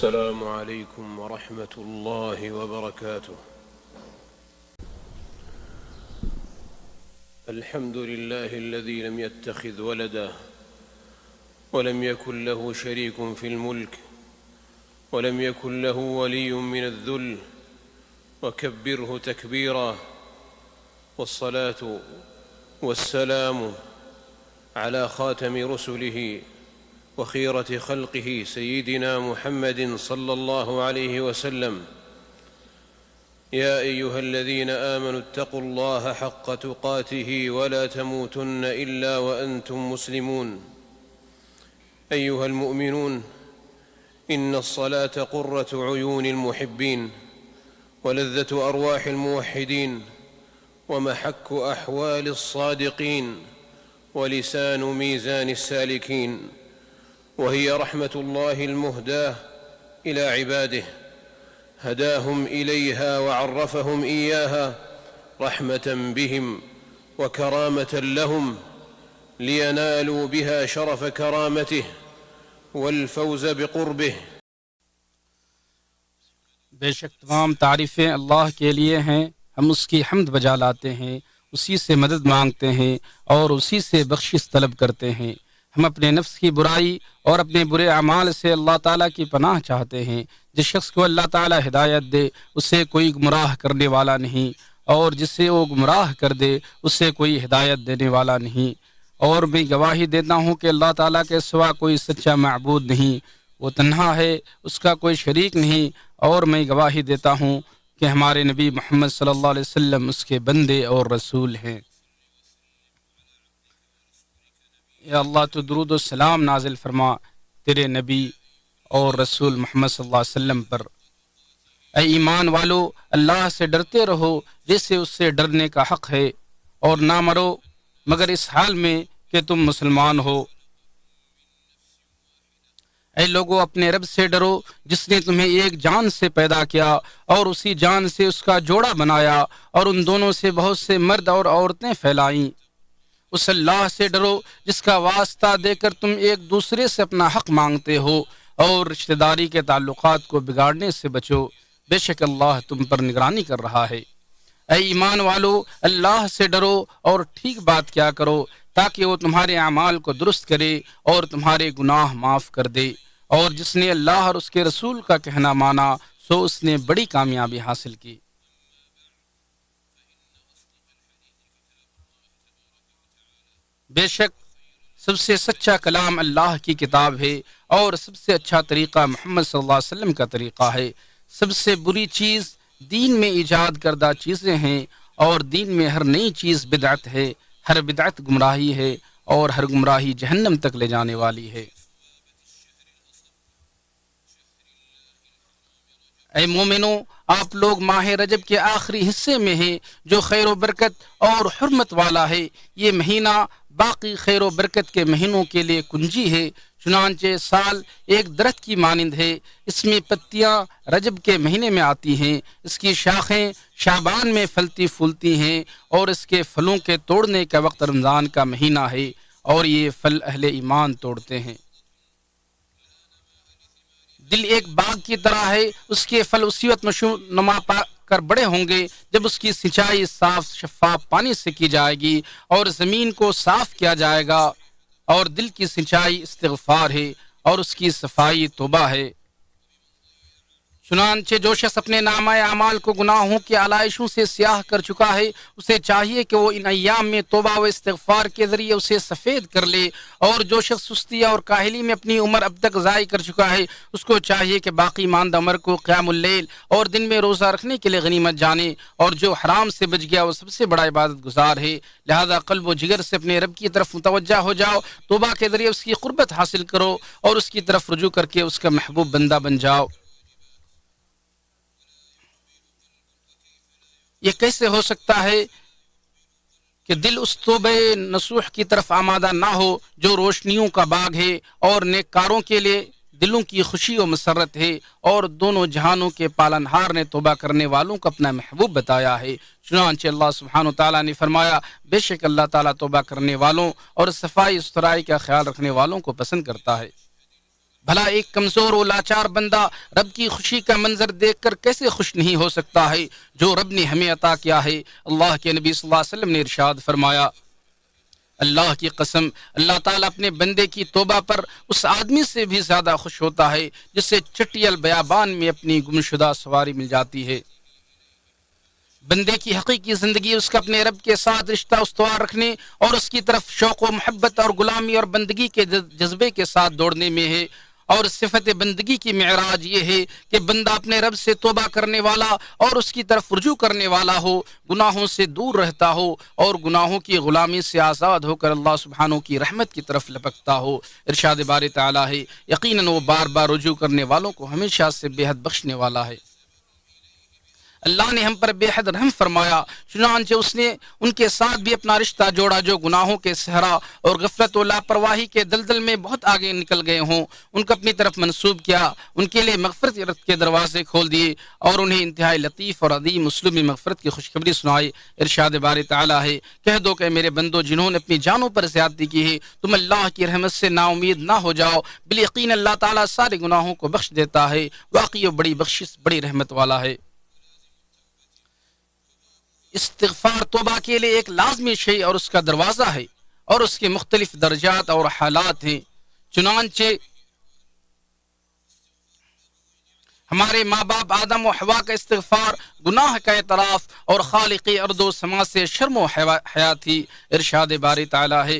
السلام عليكم ورحمة الله وبركاته. الحمد لله الذي لم يتخذ ولدا ولم يكن له شريك في الملك ولم يكن له ولي من الذل وكبره تكبيرا، والصلاة والسلام على خاتم رسله وخيرة خلقه سيدنا محمد صلى الله عليه وسلم. يا أيها الذين آمنوا اتقوا الله حق تقاته ولا تموتن إلا وأنتم مسلمون. أيها المؤمنون، إن الصلاة قرة عيون المحبين ولذة أرواح الموحدين ومحك أحوال الصادقين ولسان ميزان السالكين، وهي رحمة الله المهداة إلى عباده، هداهم إليها وعرفهم إياها رحمة بهم وكرامة لهم لينالوا بها شرف كرامته والفوز بقربه. بے شک تمام تعریفیں اللہ کے لیے ہیں، ہم اس کی حمد بجا لاتے ہیں، اسی سے مدد مانگتے ہیں اور اسی سے بخشش طلب کرتے ہیں۔ ہم اپنے نفس کی برائی اور اپنے برے اعمال سے اللہ تعالیٰ کی پناہ چاہتے ہیں۔ جس شخص کو اللہ تعالیٰ ہدایت دے اسے کوئی گمراہ کرنے والا نہیں، اور جسے وہ گمراہ کر دے اسے کوئی ہدایت دینے والا نہیں۔ اور میں گواہی دیتا ہوں کہ اللہ تعالیٰ کے سوا کوئی سچا معبود نہیں، وہ تنہا ہے، اس کا کوئی شریک نہیں۔ اور میں گواہی دیتا ہوں کہ ہمارے نبی محمد صلی اللہ علیہ وسلم اس کے بندے اور رسول ہیں۔ یا اللہ تو درود و سلام نازل فرما تیرے نبی اور رسول محمد صلی اللہ علیہ وسلم پر۔ اے ایمان والو، اللہ سے ڈرتے رہو جیسے اس سے ڈرنے کا حق ہے، اور نہ مرو مگر اس حال میں کہ تم مسلمان ہو۔ اے لوگو، اپنے رب سے ڈرو جس نے تمہیں ایک جان سے پیدا کیا اور اسی جان سے اس کا جوڑا بنایا، اور ان دونوں سے بہت سے مرد اور عورتیں پھیلائیں۔ اس اللہ سے ڈرو جس کا واسطہ دے کر تم ایک دوسرے سے اپنا حق مانگتے ہو، اور رشتہ داری کے تعلقات کو بگاڑنے سے بچو، بے شک اللہ تم پر نگرانی کر رہا ہے۔ اے ایمان والو، اللہ سے ڈرو اور ٹھیک بات کیا کرو تاکہ وہ تمہارے اعمال کو درست کرے اور تمہارے گناہ معاف کر دے، اور جس نے اللہ اور اس کے رسول کا کہنا مانا سو اس نے بڑی کامیابی حاصل کی۔ بے شک سب سے سچا کلام اللہ کی کتاب ہے، اور سب سے اچھا طریقہ محمد صلی اللہ علیہ وسلم کا طریقہ ہے۔ سب سے بری چیز دین میں ایجاد کردہ چیزیں ہیں، اور دین میں ہر نئی چیز بدعت ہے، ہر بدعت گمراہی ہے، اور ہر گمراہی جہنم تک لے جانے والی ہے۔ اے مومنو، آپ لوگ ماہ رجب کے آخری حصے میں ہیں جو خیر و برکت اور حرمت والا ہے۔ یہ مہینہ باقی خیر و برکت کے مہینوں کے لیے کنجی ہے، چنانچہ سال ایک درخت کی مانند ہے۔ اس میں پتیاں رجب کے مہینے میں آتی ہیں، اس کی شاخیں شعبان میں پھلتی پھولتی ہیں، اور اس کے پھلوں کے توڑنے کا وقت رمضان کا مہینہ ہے، اور یہ پھل اہل ایمان توڑتے ہیں۔ دل ایک باغ کی طرح ہے، اس کے پھل اسی وقت نما پا کر بڑے ہوں گے جب اس کی سینچائی صاف شفاف پانی سے کی جائے گی اور زمین کو صاف کیا جائے گا، اور دل کی سینچائی استغفار ہے اور اس کی صفائی توبہ ہے۔ چنانچہ جو شخص اپنے نامہ اعمال کو گناہوں کی علائشوں سے سیاہ کر چکا ہے، اسے چاہیے کہ وہ ان ایام میں توبہ و استغفار کے ذریعے اسے سفید کر لے، اور جو شخص سستی اور کاہلی میں اپنی عمر اب تک ضائع کر چکا ہے، اس کو چاہیے کہ باقی ماندہ عمر کو قیام اللیل اور دن میں روزہ رکھنے کے لیے غنیمت جانے، اور جو حرام سے بچ گیا وہ سب سے بڑا عبادت گزار ہے۔ لہذا قلب و جگر سے اپنے رب کی طرف متوجہ ہو جاؤ، توبہ کے ذریعے اس کی قربت حاصل کرو، اور اس کی طرف رجوع کر کے اس کا محبوب بندہ بن جاؤ۔ یہ کیسے ہو سکتا ہے کہ دل اس توبہ نصوح کی طرف آمادہ نہ ہو جو روشنیوں کا باغ ہے اور نیک کاروں کے لیے دلوں کی خوشی و مسرت ہے، اور دونوں جہانوں کے پالنہار نے توبہ کرنے والوں کو اپنا محبوب بتایا ہے۔ چنانچہ اللہ سبحانہ وتعالیٰ نے فرمایا، بے شک اللہ تعالیٰ توبہ کرنے والوں اور صفائی ستھرائی کا خیال رکھنے والوں کو پسند کرتا ہے۔ بھلا ایک کمزور و لاچار بندہ رب کی خوشی کا منظر دیکھ کر کیسے خوش نہیں ہو سکتا ہے جو رب نے ہمیں عطا کیا ہے۔ اللہ کے نبی صلی اللہ علیہ وسلم نے ارشاد فرمایا، اللہ کی قسم، اللہ تعالیٰ اپنے بندے کی توبہ پر اس آدمی سے بھی زیادہ خوش ہوتا ہے جسے چٹیل بیابان میں اپنی گمشدہ سواری مل جاتی ہے۔ بندے کی حقیقی زندگی اس کا اپنے رب کے ساتھ رشتہ استوار رکھنے اور اس کی طرف شوق و محبت اور غلامی اور بندگی کے جذبے کے ساتھ دوڑنے میں ہے۔ اور صفت بندگی کی معراج یہ ہے کہ بندہ اپنے رب سے توبہ کرنے والا اور اس کی طرف رجوع کرنے والا ہو، گناہوں سے دور رہتا ہو اور گناہوں کی غلامی سے آزاد ہو کر اللہ سبحانہ کی رحمت کی طرف لپکتا ہو۔ ارشاد باری تعالیٰ ہے، یقیناً وہ بار بار رجوع کرنے والوں کو ہمیشہ سے بے حد بخشنے والا ہے۔ اللہ نے ہم پر بے حد رحم فرمایا، چنانچہ اس نے ان کے ساتھ بھی اپنا رشتہ جوڑا جو گناہوں کے صحرا اور غفلت و لاپرواہی کے دلدل میں بہت آگے نکل گئے ہوں۔ ان کو اپنی طرف منسوب کیا، ان کے لیے مغفرت کے دروازے کھول دیے اور انہیں انتہائی لطیف اور عظیم اسلوب میں مغفرت کی خوشخبری سنائی۔ ارشاد باری تعالیٰ ہے، کہہ دو کہ میرے بندو جنہوں نے اپنی جانوں پر زیادتی کی ہے، تم اللہ کی رحمت سے نا امید نہ ہو جاؤ، بالیقین اللہ تعالیٰ سارے گناہوں کو بخش دیتا ہے، واقعی بڑی بخشش بڑی رحمت والا ہے۔ استغفار توبہ کے لیے ایک لازمی شے اور اس کا دروازہ ہے، اور اس کے مختلف درجات اور حالات ہیں۔ چنانچہ ہمارے ماں باپ آدم و حوا کا استغفار، گناہ کا اعتراف اور خالق ارض و سما سے شرم و حیا تھی۔ ارشاد باری تعالیٰ ہے،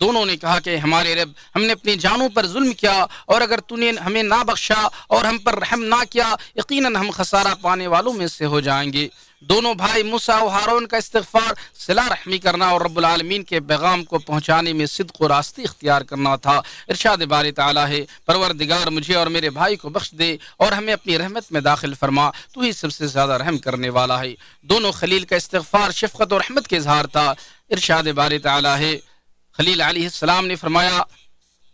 دونوں نے کہا کہ ہمارے رب، ہم نے اپنی جانوں پر ظلم کیا، اور اگر تو نے ہمیں نہ بخشا اور ہم پر رحم نہ کیا، یقیناً ہم خسارہ پانے والوں میں سے ہو جائیں گے۔ دونوں بھائی موسیٰ و ہارون کا استغفار صلہ رحمی کرنا اور رب العالمین کے پیغام کو پہنچانے میں صدق و راستی اختیار کرنا تھا۔ ارشاد باری تعالیٰ ہے، پروردگار مجھے اور میرے بھائی کو بخش دے اور ہمیں اپنی رحمت میں داخل فرما، تو ہی سب سے زیادہ رحم کرنے والا ہے۔ دونوں خلیل کا استغفار شفقت اور رحمت کے اظہار تھا۔ ارشاد باری تعالیٰ ہے، خلیل علیہ السلام نے فرمایا،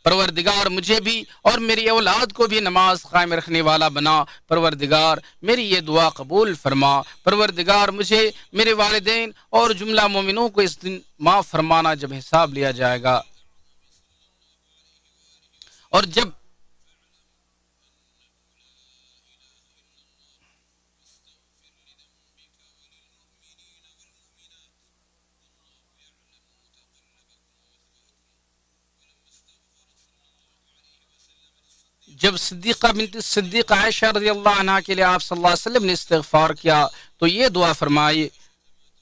پروردگار مجھے بھی اور میری اولاد کو بھی نماز قائم رکھنے والا بنا، پروردگار میری یہ دعا قبول فرما، پروردگار مجھے، میرے والدین اور جملہ مومنوں کو اس دن معاف فرمانا جب حساب لیا جائے گا۔ اور جب صدیقہ بنت صدیق عائشہ رضی اللہ عنہ کے لیے آپ صلی اللہ علیہ وسلم نے استغفار کیا تو یہ دعا فرمائی،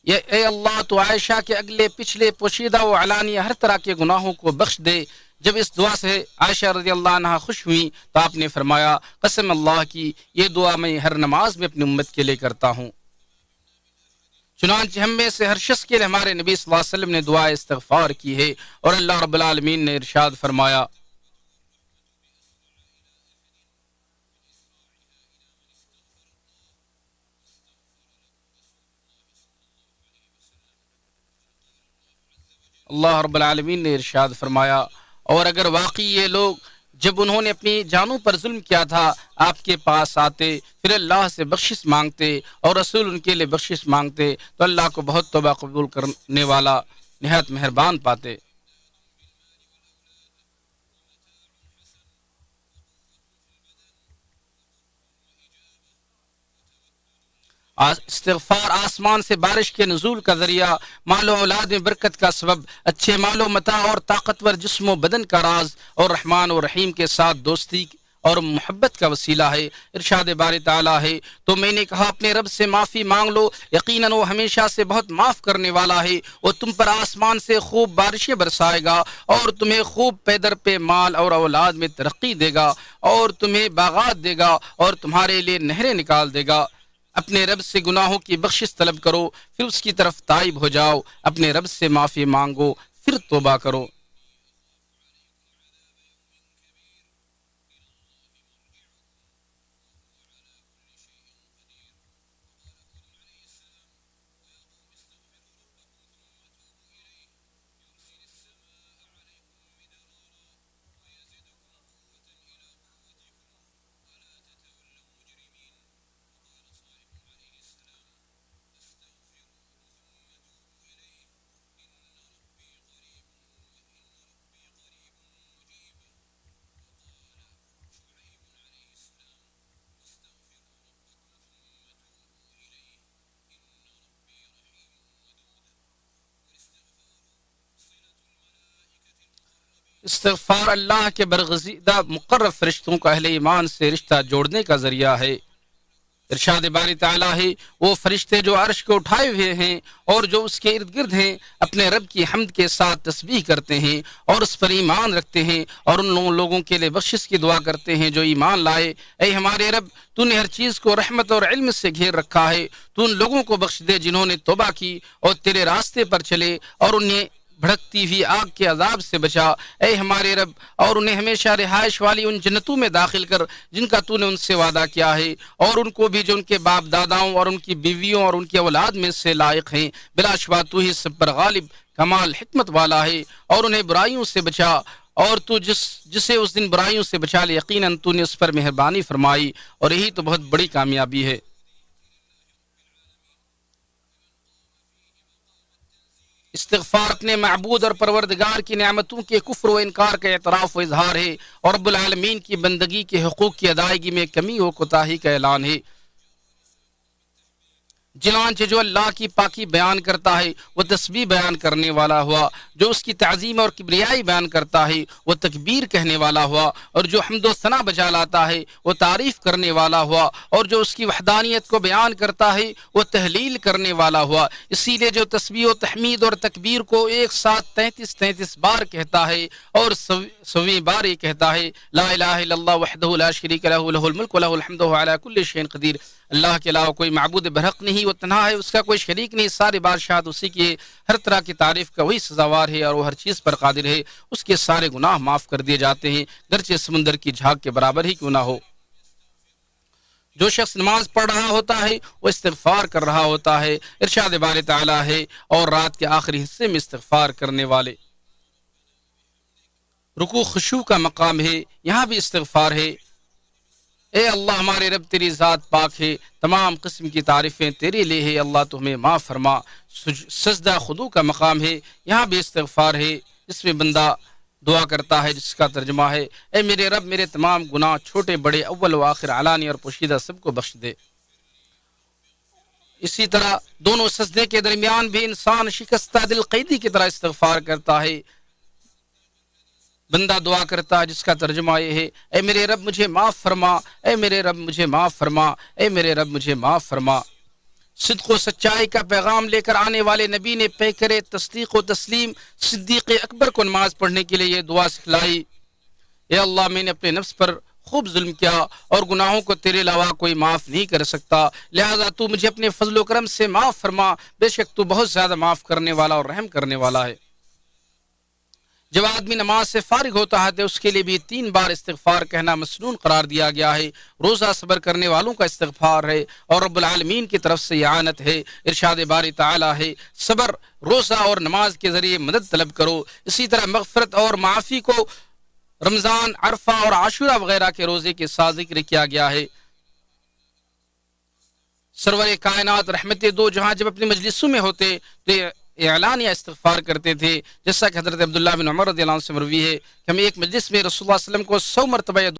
اے اللہ تو عائشہ کے اگلے پچھلے پوشیدہ و علانیہ ہر طرح کے گناہوں کو بخش دے۔ جب اس دعا سے عائشہ رضی اللہ عنہ خوش ہوئی تو آپ نے فرمایا، قسم اللہ کی یہ دعا میں ہر نماز میں اپنی امت کے لیے کرتا ہوں۔ چنانچہ ہم میں سے ہر شخص کے لیے ہمارے نبی صلی اللہ علیہ وسلم نے دعا استغفار کی ہے، اور اللہ رب العالمین نے ارشاد فرمایا، اللہ رب العالمین نے ارشاد فرمایا، اور اگر واقعی یہ لوگ جب انہوں نے اپنی جانوں پر ظلم کیا تھا آپ کے پاس آتے، پھر اللہ سے بخشش مانگتے اور رسول ان کے لیے بخشش مانگتے تو اللہ کو بہت توبہ قبول کرنے والا، نہایت مہربان پاتے۔ استغفار آسمان سے بارش کے نزول کا ذریعہ، مال و اولاد میں برکت کا سبب، اچھے مال و متاع اور طاقتور جسم و بدن کا راز، اور رحمان و رحیم کے ساتھ دوستی اور محبت کا وسیلہ ہے۔ ارشاد باری تعالیٰ ہے، تو میں نے کہا اپنے رب سے معافی مانگ لو، یقیناً وہ ہمیشہ سے بہت معاف کرنے والا ہے۔ وہ تم پر آسمان سے خوب بارشیں برسائے گا اور تمہیں خوب پے در پہ مال اور اولاد میں ترقی دے گا، اور تمہیں باغات دے گا اور تمہارے لیے نہریں نکال دے گا۔ اپنے رب سے گناہوں کی بخشش طلب کرو، پھر اس کی طرف تائب ہو جاؤ، اپنے رب سے معافی مانگو، پھر توبہ کرو۔ استغفار اللہ کے برگزیدہ مقرب فرشتوں کا اہل ایمان سے رشتہ جوڑنے کا ذریعہ ہے۔ ارشاد باری تعالیٰ ہے، وہ فرشتے جو عرش کو اٹھائے ہوئے ہیں اور جو اس کے ارد گرد ہیں اپنے رب کی حمد کے ساتھ تسبیح کرتے ہیں اور اس پر ایمان رکھتے ہیں اور ان لوگوں کے لیے بخشش کی دعا کرتے ہیں جو ایمان لائے۔ اے ہمارے رب، تو نے ہر چیز کو رحمت اور علم سے گھیر رکھا ہے، تو ان لوگوں کو بخش دے جنہوں نے توبہ کی اور تیرے راستے پر چلے اور انہیں بھڑکتی ہوئی آگ کے عذاب سے بچا۔ اے ہمارے رب، اور انہیں ہمیشہ رہائش والی ان جنتوں میں داخل کر جن کا تو نے ان سے وعدہ کیا ہے، اور ان کو بھی جو ان کے باپ داداؤں اور ان کی بیویوں اور ان کی اولاد میں سے لائق ہیں۔ بلا شبہ تو ہی سب پر غالب کمال حکمت والا ہے، اور انہیں برائیوں سے بچا، اور تو جسے اس دن برائیوں سے بچا لے یقیناً تو نے اس پر مہربانی فرمائی، اور یہی تو بہت بڑی کامیابی ہے۔ استغفار اپنے معبود اور پروردگار کی نعمتوں کے کفر و انکار کا اعتراف و اظہار ہے، اور رب العالمین کی بندگی کے حقوق کی ادائیگی میں کمی و کوتاہی کا اعلان ہے۔ چنانچہ جو اللہ کی پاکی بیان کرتا ہے وہ تسبیح بیان کرنے والا ہوا، جو اس کی تعظیم اور کبریائی بیان کرتا ہے وہ تکبیر کہنے والا ہوا، اور جو حمد و ثنا بجا لاتا ہے وہ تعریف کرنے والا ہوا، اور جو اس کی وحدانیت کو بیان کرتا ہے وہ تحلیل کرنے والا ہوا۔ اسی لیے جو تسبیح و تحمید اور تکبیر کو ایک ساتھ 33 بار کہتا ہے اور 100ویں بار یہ کہتا ہے لا الہ الا اللہ وحدہ لا شریک لہ لہ الملک و لہ الحمد وهو علی کل شیء قدیر۔ اللہ کے علاوہ کوئی معبود برحق نہیں، وہ تنہا ہے، اس کا کوئی شریک نہیں، سارے بادشاہت اسی کی ہے، ہر طرح کی تعریف کا وہی سزاوار ہے اور وہ ہر چیز پر قادر ہے۔ اس کے سارے گناہ معاف کر دیے جاتے ہیں گرچہ سمندر کی جھاگ کے برابر ہی کیوں نہ ہو۔ جو شخص نماز پڑھ رہا ہوتا ہے وہ استغفار کر رہا ہوتا ہے۔ ارشاد باری تعالیٰ ہے، اور رات کے آخری حصے میں استغفار کرنے والے۔ رکوع خشوع کا مقام ہے، یہاں بھی استغفار ہے۔ اے اللہ ہمارے رب، تیری ذات پاک ہے، تمام قسم کی تعریفیں تیرے لیے ہے، اللہ تو ہمیں معاف فرما۔ سجدہ خضوع کا مقام ہے، یہاں بھی استغفار ہے، جس میں بندہ دعا کرتا ہے جس کا ترجمہ ہے اے میرے رب، میرے تمام گناہ چھوٹے بڑے، اول و آخر، علانی اور پوشیدہ، سب کو بخش دے۔ اسی طرح دونوں سجدے کے درمیان بھی انسان شکستہ دل قیدی کی طرح استغفار کرتا ہے۔ بندہ دعا کرتا ہے جس کا ترجمہ یہ ہے اے میرے رب مجھے معاف فرما، اے میرے رب مجھے معاف فرما، اے میرے رب مجھے معاف فرما۔ صدق و سچائی کا پیغام لے کر آنے والے نبی نے پیکر تصدیق و تسلیم صدیق اکبر کو نماز پڑھنے کے لیے یہ دعا سکھلائی، اے اللہ میں نے اپنے نفس پر خوب ظلم کیا اور گناہوں کو تیرے علاوہ کوئی معاف نہیں کر سکتا، لہذا تو مجھے اپنے فضل و کرم سے معاف فرما، بے شک تو بہت زیادہ معاف کرنے والا اور رحم کرنے والا ہے۔ جب آدمی نماز سے فارغ ہوتا ہے تو اس کے لیے بھی 3 بار استغفار کہنا مسنون قرار دیا گیا ہے۔ روزہ صبر کرنے والوں کا استغفار ہے اور رب العالمین کی طرف سے اعانت ہے۔ ارشاد باری تعالیٰ ہے صبر، روزہ اور نماز کے ذریعے مدد طلب کرو۔ اسی طرح مغفرت اور معافی کو رمضان، عرفہ اور عاشورہ وغیرہ کے روزے کے ساتھ ذکر کیا گیا ہے۔ سرور کائنات رحمت دو جہاں جب اپنی مجلسوں میں ہوتے تو اعلان یا استغفار کرتے تھے، جیسا کہ حضرت عبداللہ بن عمر رضی اللہ عنہ سے مروی ہے کہ ہم ایک مجلس میں رسول اللہ صلی اللہ علیہ وسلم کو 100 مرتبہ